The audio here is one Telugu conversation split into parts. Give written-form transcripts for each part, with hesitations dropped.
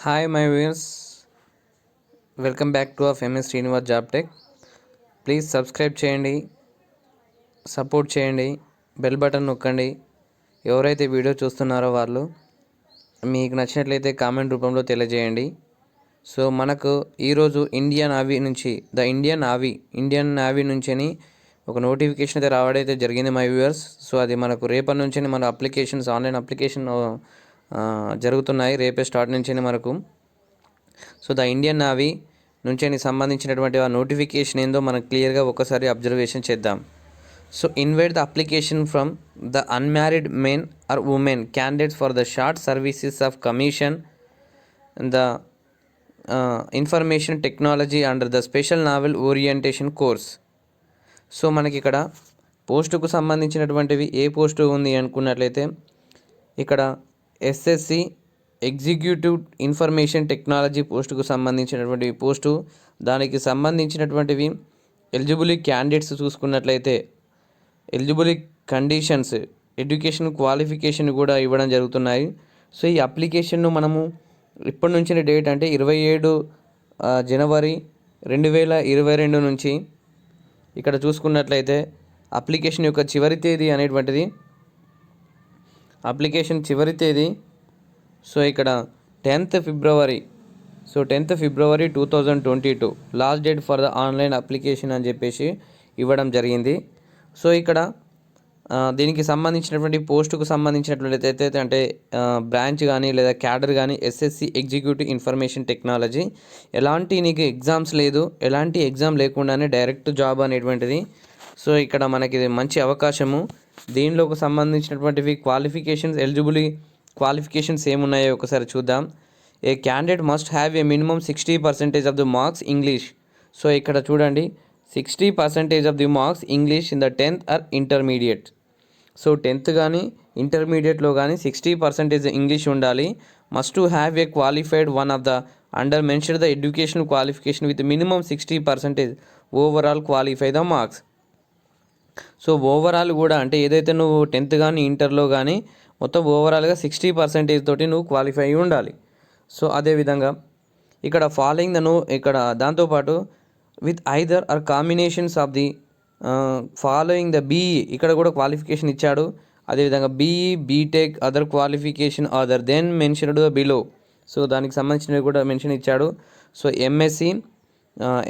Hi my viewers, welcome back to famous Srinivas job tech. Please subscribe చేయండి, సపోర్ట్ చేయండి, బెల్ బటన్ నొక్కండి. ఎవరైతే వీడియో చూస్తున్నారో వాళ్ళు మీకు నచ్చినట్లయితే కామెంట్ రూపంలో తెలియజేయండి. సో మనకు ఈరోజు ఇండియన్ నావీ నుంచి ఒక నోటిఫికేషన్ అయితే రావడైతే జరిగింది మై వ్యూయర్స్. సో అది మనకు రేపటి నుంచి మన ఆన్లైన్ అప్లికేషన్ జరుగుతున్నాయి. రేపే స్టార్ట్ నుంచి మనకు. సో ద ఇండియన్ నావీ నుంచి సంబంధించినటువంటి ఆ నోటిఫికేషన్ ఏందో మనం క్లియర్గా ఒకసారి అబ్జర్వేషన్ చేద్దాం. So invite the application from the unmarried men or women candidates for the short services of commission the information technology under the special naval orientation course. So మనకి ఇక్కడ పోస్టుకు సంబంధించినటువంటివి ఏ పోస్టు ఉంది అనుకున్నట్లయితే ఇక్కడ ఎస్ఎస్సి ఎగ్జిక్యూటివ్ ఇన్ఫర్మేషన్ టెక్నాలజీ పోస్టుకు సంబంధించినటువంటి పోస్టు. దానికి సంబంధించినటువంటివి ఎలిజిబుల్ క్యాండిడేట్స్ చూసుకున్నట్లయితే ఎలిజిబుల్ కండిషన్స్, ఎడ్యుకేషన్ క్వాలిఫికేషన్ కూడా ఇవ్వడం జరుగుతున్నాయి. సో ఈ అప్లికేషన్ను మనము ఇప్పటి నుంచి డేట్ అంటే 27 జనవరి 2022 నుంచి ఇక్కడ చూసుకున్నట్లయితే అప్లికేషన్ యొక్క చివరి తేదీ అనేటువంటిది సో ఇక్కడ 10th February. So 10th February 2022 last date for the online application అని చెప్పేసి ఇవ్వడం జరిగింది. సో ఇక్కడ దీనికి సంబంధించినటువంటి పోస్టుకు సంబంధించినట్లయితే అంటే బ్రాంచ్ కానీ లేదా క్యాడర్ కానీ ఎస్ఎస్సి ఎగ్జిక్యూటివ్ ఇన్ఫర్మేషన్ టెక్నాలజీ. ఎలాంటి నీకు ఎగ్జామ్స్ లేదు, ఎలాంటి ఎగ్జామ్ లేకుండానే డైరెక్ట్ జాబ్ అనేటువంటిది. సో ఇక్కడ మనకి మంచి అవకాశము. దీనిలోకి సంబంధించినటువంటివి క్వాలిఫికేషన్స్ ఏమున్నాయో ఒకసారి చూద్దాం. A candidate must have a minimum 60% of the marks English. So ఇక్కడ చూడండి, 60% of the marks English in the 10th or intermediate. So 10th కానీ ఇంటర్మీడియట్లో కానీ 60% ఇంగ్లీష్ ఉండాలి. Must to have a qualified one of the under mention the education qualification with minimum 60% overall qualify the marks. So overall కూడా అంటే ఏదైతే నువ్వు 10th కానీ ఇంటర్లో కానీ మొత్తం ఓవరాల్గా 60% తోటి నువ్వు క్వాలిఫై అయి ఉండాలి. సో అదేవిధంగా ఇక్కడ ఫాలోయింగ్ ఇక్కడ దాంతోపాటు with either or combinations of the following the BE ఇక్కడ కూడా క్వాలిఫికేషన్ ఇచ్చాడు. అదేవిధంగా BE, BTech, other qualification other than mentioned below. So దానికి సంబంధించినవి కూడా మెన్షన్ ఇచ్చాడు. So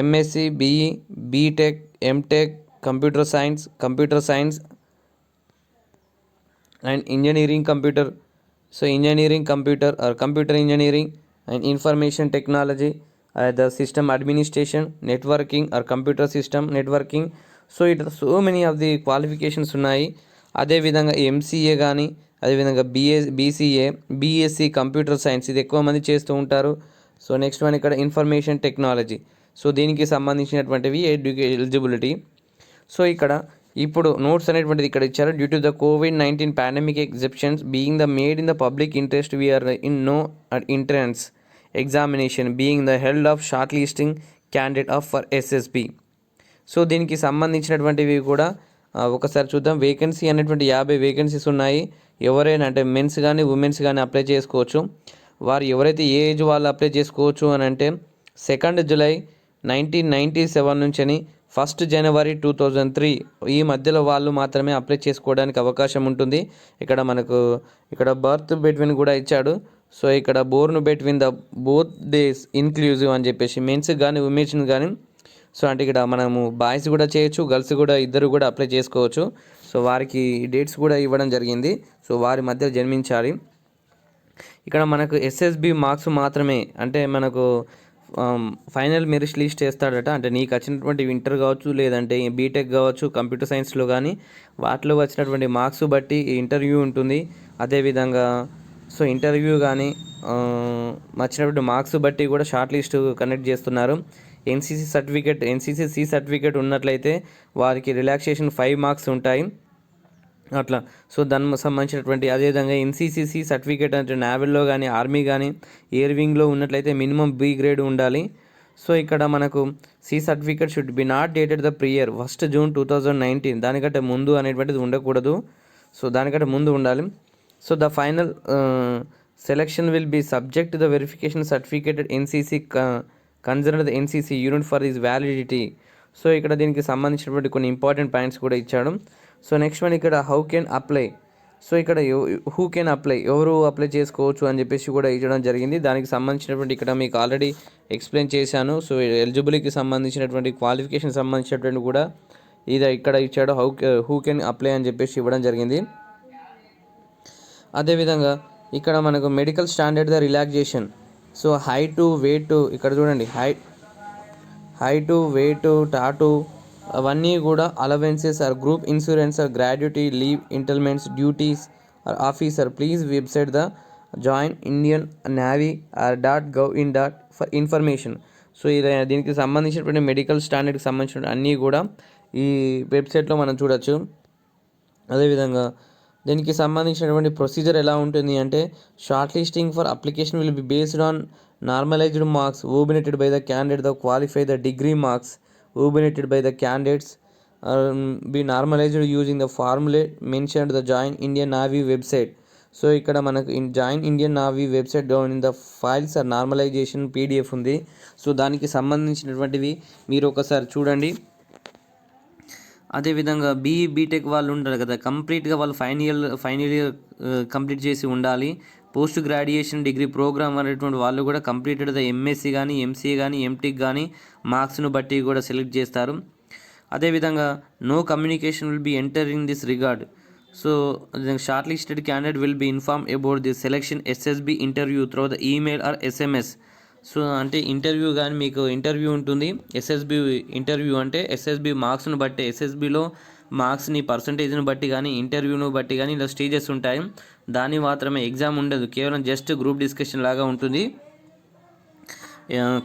MSc, BE, BTech, MTech, computer science and engineering computer. So engineering computer or computer engineering and information technology, the system administration, networking or computer system networking. So it so many of the qualifications ఉన్నాయి. అదేవిధంగా ఎంసీఏ కానీ అదేవిధంగా బీసీఏ, బీఎస్సీ కంప్యూటర్ సైన్స్ ఇది ఎక్కువ మంది చేస్తూ ఉంటారు. సో నెక్స్ట్ వన్ ఇక్కడ ఇన్ఫర్మేషన్ టెక్నాలజీ. సో దీనికి సంబంధించినటువంటివి ఎలిజిబిలిటీ. సో ఇక్కడ ఇప్పుడు నోట్స్ అనేటువంటిది ఇక్కడ ఇచ్చారు. Due to the COVID-19 pandemic exceptions being the made in the public interest we are in no entrance examination being the held of short listing candidate of for SSB. So దీనికి సంబంధించినటువంటివి కూడా ఒకసారి చూద్దాం. వేకెన్సీ అనేటువంటి 50 వేకెన్సీస్ ఉన్నాయి. ఎవరైనా అంటే మెన్స్ కానీ ఉమెన్స్ కానీ అప్లై చేసుకోవచ్చు. వారు ఎవరైతే ఏ ఏజ్ వాళ్ళు అప్లై చేసుకోవచ్చు అని అంటే 2 జూలై 1997 నుంచి 1 జనవరి 2003 ఈ మధ్యలో వాళ్ళు మాత్రమే అప్లై చేసుకోవడానికి అవకాశం ఉంటుంది. ఇక్కడ బర్త్ బిట్వీన్ కూడా ఇచ్చాడు. సో ఇక్కడ Born between the both days inclusive అని చెప్పేసి మెన్స్ కానీ ఉమెన్స్ కానీ. సో అంటే ఇక్కడ మనము బాయ్స్ కూడా చేయొచ్చు, గర్ల్స్ కూడా ఇద్దరు కూడా అప్లై చేసుకోవచ్చు. సో వారికి డేట్స్ కూడా ఇవ్వడం జరిగింది. సో వారి మధ్య జన్మించాలి. ఇక్కడ మనకు ఎస్ఎస్బి మార్క్స్ మాత్రమే అంటే మనకు ఫైనల్ మెరిట్ లిస్ట్ వేస్తాడట. అంటే నీకు వచ్చినటువంటి ఇంటర్ కావచ్చు, లేదంటే బీటెక్ కావచ్చు, కంప్యూటర్ సైన్స్లో కానీ వాటిలో వచ్చినటువంటి మార్క్స్ బట్టి ఇంటర్వ్యూ ఉంటుంది. అదేవిధంగా సో ఇంటర్వ్యూ కానీ వచ్చినటువంటి మార్క్స్ బట్టి కూడా షార్ట్ లిస్ట్ కండక్ట్ చేస్తున్నారు. ఎన్సీసీ సి సర్టిఫికేట్ ఉన్నట్లయితే వారికి రిలాక్సేషన్ 5 మార్క్స్ ఉంటాయి అట్లా. సో దానికి సంబంధించినటువంటి అదేవిధంగా ఎన్సీసీ సర్టిఫికేట్ అంటే నావెల్లో కానీ ఆర్మీ కానీ ఎయిర్ వింగ్లో ఉన్నట్లయితే మినిమం బి గ్రేడ్ ఉండాలి. సో ఇక్కడ మనకు C certificate should be not dated the prior 1 June 2019 దానికంటే ముందు అనేటువంటిది ఉండకూడదు. సో దానికంటే ముందు ఉండాలి. So the final Selection will be subject to the verification certificate at NCC concerned the NCC unit for its validity. So ఇక్కడ దీనికి సంబంధించినటువంటి కొన్ని ఇంపార్టెంట్ పాయింట్స్ కూడా ఇచ్చాడు. సో నెక్స్ట్ వన్ ఇక్కడ హౌ కెన్ అప్లై. సో ఇక్కడ హూ కెన్ అప్లై, ఎవరు అప్లై చేసుకోవచ్చు అని చెప్పేసి కూడా ఇవ్వడం జరిగింది. దానికి సంబంధించినటువంటి ఇక్కడ మీకు ఆల్రెడీ ఎక్స్ప్లెయిన్ చేశాను. సో ఎలిజిబిలిటీకి సంబంధించినటువంటి క్వాలిఫికేషన్ సంబంధించినటువంటి కూడా ఇది ఇక్కడ ఇచ్చాడు, హూ కెన్ అప్లై అని చెప్పేసి ఇవ్వడం జరిగింది. అదేవిధంగా ఇక్కడ మనకు medical standard the relaxation. So height weight ఇక్కడ చూడండి, హైట్ వెయిట్ టాటూ అవన్నీ కూడా allowances or group insurance or gratuity leave entitlements duties or officer please website the join Indian Navy or .gov.in for information. So ఇది దీనికి సంబంధించినటువంటి మెడికల్ స్టాండర్డ్కి సంబంధించిన అన్నీ కూడా ఈ వెబ్సైట్లో మనం చూడొచ్చు. అదేవిధంగా దీనికి సంబంధించినటువంటి ప్రొసీజర్ ఎలా ఉంటుంది అంటే short listing for application will be based on normalised marks obtained by the candidate the qualify the degree marks obtained by the candidates be normalised using the formulae mentioned the join Indian Navy website. So ఇక్కడ మనకు join Indian Navy website down in the files or normalisation PDF ఉంది. సో దానికి సంబంధించినటువంటివి మీరు ఒకసారి చూడండి. అదేవిధంగా బీటెక్ వాళ్ళు ఉంటారు కదా, కంప్లీట్గా వాళ్ళు ఫైనల్ ఇయర్ కంప్లీట్ చేసి ఉండాలి. పోస్ట్ గ్రాడ్యుయేషన్ డిగ్రీ ప్రోగ్రామ్ అనేటువంటి వాళ్ళు కూడా కంప్లీటెడ్ ద MSc కానీ MCA కానీ MTech కానీ మార్క్స్ను బట్టి కూడా సెలెక్ట్ చేస్తారు. అదేవిధంగా no communication will be enter in this regard. So short listed candidate will be inform about the selection SSB interview through the email or SMS. So అంటే ఇంటర్వ్యూ కానీ మీకు ఇంటర్వ్యూ ఉంటుంది. SSB ఇంటర్వ్యూ అంటే SSB మార్క్స్ను బట్టి, SSBలో మార్క్స్ని పర్సంటేజ్ను బట్టి కానీ ఇంటర్వ్యూను బట్టి కానీ ఇలా స్టేజెస్ ఉంటాయి. దాని మాత్రమే ఎగ్జామ్ ఉండదు, కేవలం జస్ట్ గ్రూప్ డిస్కషన్ లాగా ఉంటుంది.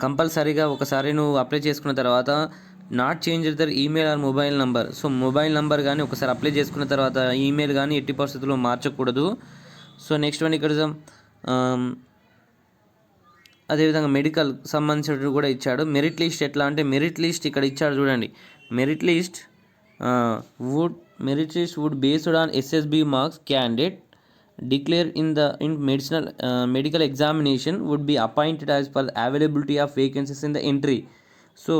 కంపల్సరీగా ఒకసారి నువ్వు అప్లై చేసుకున్న తర్వాత not change their email or mobile number. So mobile number కానీ ఒకసారి అప్లై చేసుకున్న తర్వాత ఈమెయిల్ కానీ ఎట్టి పరిస్థితుల్లో మార్చకూడదు. సో నెక్స్ట్ వన్ ఇక్కడ అదేవిధంగా మెడికల్ సంబంధించినట్టు కూడా ఇచ్చాడు. మెరిట్ లిస్ట్ ఎట్లా అంటే మెరిట్ లిస్ట్ ఇక్కడ ఇచ్చాడు చూడండి. Merit list would based on SSB marks candidate declare in medical examination would be appointed as per availability of vacancies in the entry. So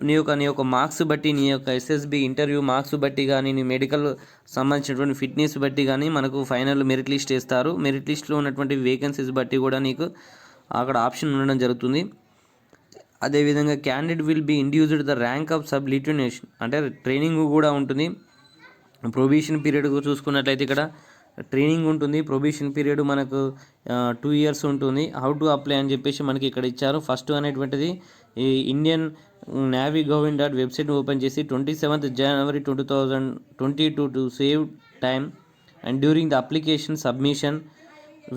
నీ యొక్క మార్క్స్ బట్టి, నీ యొక్క SSB ఇంటర్వ్యూ మార్క్స్ బట్టి కానీ, నీ మెడికల్ సంబంధించినటువంటి ఫిట్నెస్ బట్టి కానీ మనకు ఫైనల్ మెరిట్ లిస్ట్ ఇస్తారు. మెరిట్ లిస్ట్లో ఉన్నటువంటి వేకెన్సీస్ బట్టి కూడా నీకు అక్కడ ఆప్షన్ ఉండడం జరుగుతుంది. అదేవిధంగా candidate will be induced the rank of sub lieutenant, అంటే ట్రైనింగ్ కూడా ఉంటుంది. ప్రొబేషన్ పీరియడ్ చూసుకున్నట్లయితే ఇక్కడ ట్రైనింగ్ ఉంటుంది. ప్రొబేషన్ పీరియడ్ మనకు 2 years ఉంటుంది. హౌ టు అప్లై అని చెప్పేసి మనకి ఇక్కడ ఇచ్చారు. ఫస్ట్ అనేటువంటిది ఈ Indian navy government website open చేసి 27th January 2022 to save time and during the application submission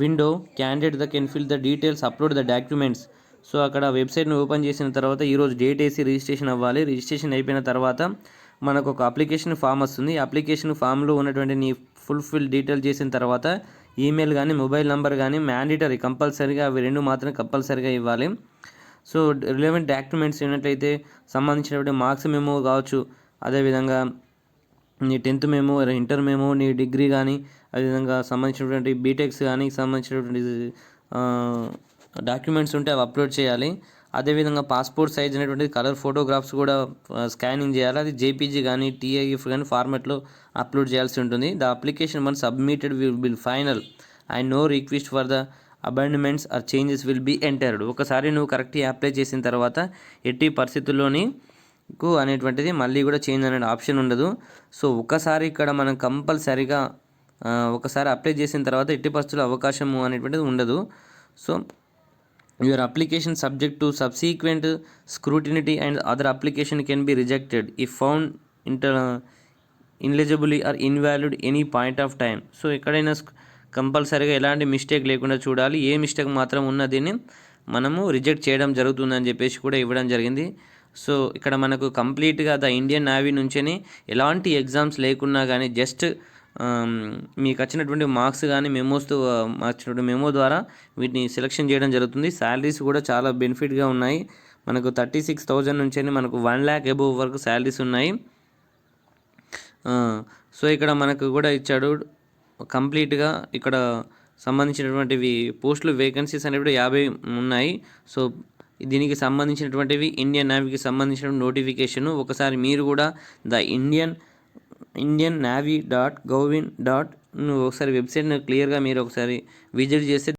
window candidate can fill the details upload the documents. So అక్కడ వెబ్సైట్ని ఓపెన్ చేసిన తర్వాత ఈరోజు డేట్ వేసి రిజిస్ట్రేషన్ అవ్వాలి. రిజిస్ట్రేషన్ అయిపోయిన తర్వాత మనకు ఒక అప్లికేషన్ ఫామ్ వస్తుంది. అప్లికేషన్ ఫామ్లో ఉన్నటువంటి నీ ఫుల్ఫిల్ డీటెయిల్ చేసిన తర్వాత ఈమెయిల్ కానీ మొబైల్ నెంబర్ కానీ మ్యాండేటరీ, కంపల్సరీగా అవి రెండు మాత్రం కంపల్సరీగా ఇవ్వాలి. సో రిలవెంట్ డాక్యుమెంట్స్ ఏమిటైతే సంబంధించినటువంటి మార్క్స్ మెమో కావచ్చు, అదేవిధంగా నీ 10th మెమో, ఇంటర్ మెమో, నీ డిగ్రీ కానీ, అదేవిధంగా సంబంధించినటువంటి బీటెక్స్ కానీ సంబంధించినటువంటి డాక్యుమెంట్స్ ఉంటే అవి అప్లోడ్ చేయాలి. అదేవిధంగా పాస్పోర్ట్ సైజ్ అనేటువంటి కలర్ ఫోటోగ్రాఫ్స్ కూడా స్కానింగ్ చేయాలి. అది JPG కానీ TIF కానీ ఫార్మాట్లో అప్లోడ్ చేయాల్సి ఉంటుంది. The application one submitted will be final and no request for the amendments or changes will be entered. ఒకసారి నువ్వు కరెక్ట్గా అప్లై చేసిన తర్వాత ఎట్టి పరిస్థితుల్లోని అనేటువంటిది మళ్ళీ కూడా చేంజ్ అనే ఆప్షన్ ఉండదు. సో ఒకసారి ఇక్కడ మనం కంపల్సరీగా ఒకసారి అప్లై చేసిన తర్వాత ఎట్టి పరిస్థితుల్లో అవకాశము అనేటువంటిది ఉండదు. So your application subject to subsequent scrutiny and other application can be rejected if found ineligible or invalid any point of time. So ఎక్కడైనా కంపల్సరీగా ఎలాంటి మిస్టేక్ లేకుండా చూడాలి. ఏ మిస్టేక్ మాత్రం ఉన్నదీన్ని మనము రిజెక్ట్ చేయడం జరుగుతుందని చెప్పేసి కూడా ఇవ్వడం జరిగింది. సో ఇక్కడ మనకు కంప్లీట్గా ద ఇండియన్ నేవీ నుంచే ఎలాంటి ఎగ్జామ్స్ లేకున్నా కానీ జస్ట్ మీకు వచ్చినటువంటి మార్క్స్ కానీ మెమోస్తో వచ్చినటువంటి మెమో ద్వారా వీటిని సెలెక్షన్ చేయడం జరుగుతుంది. శాలరీస్ కూడా చాలా బెనిఫిట్గా ఉన్నాయి. మనకు 36,000 నుంచి మనకు 1 lakh అబోవ్ వరకు శాలరీస్ ఉన్నాయి. సో ఇక్కడ మనకు కూడా ఇచ్చాడు కంప్లీట్గా ఇక్కడ సంబంధించినటువంటివి పోస్టులు వేకెన్సీస్ అనేవి 50 ఉన్నాయి. సో దీనికి సంబంధించినటువంటివి ఇండియన్ నేవీకి సంబంధించిన నోటిఫికేషను. ఒకసారి మీరు కూడా indian navy.gov.in. ఒకసారి వెబ్సైట్ని క్లియర్గా మీరు ఒకసారి విజిట్ చేస్తే